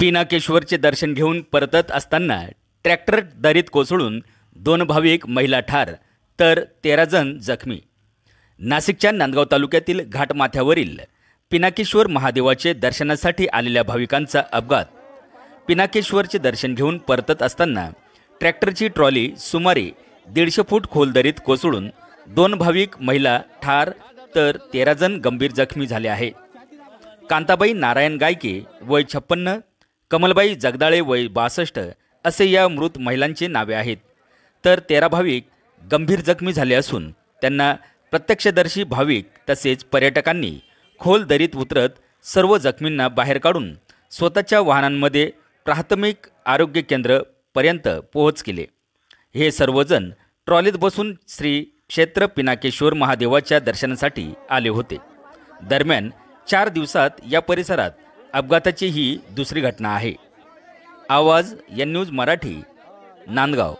पिनाकेश्वरचे दर्शन घेऊन परतत असताना ट्रॅक्टर दरीत कोसळून 2 भाविक महिला ठार तर 13 जण जखमी। नाशिकच्या नांदगाव तालुक्यातील घाटमाथ्यावरील पिनाकेश्वर महादेवाचे दर्शनासाठी आलेल्या भाविकांचा अपघात। पिनाकेश्वरचे दर्शन घेऊन परतत असताना ट्रॅक्टरची ट्रॉली सुमारे 150 फूट खोल दरीत कोसळून 2 भाविक महिला ठार तर 13 जण गंभीर जखमी झाले आहेत। कांताबाई नारायण गायके वय 56, कमलबाई जगदाळे वय 62 असे या मृत महिलांचे नावे आहेत। तर 13 भाविक गंभीर जखमी झाले असून त्यांना प्रत्यक्षदर्शी भाविक तसेच पर्यटकांनी खोल दरीत उतरत सर्व जखमींना बाहेर काढून स्वतःच्या वाहनांमध्ये प्राथमिक आरोग्य केंद्र पर्यंत पोहोच केले। हे सर्वजण ट्रॉलीत बसून श्री क्षेत्र पिनाकेश्वर महादेवाच्या दर्शनासाठी आले होते। दरम्यान 4 दिवसात या परिसरात अपघाताची ही दुसरी घटना आहे। आवाज एन न्यूज मराठी, नांदगाव।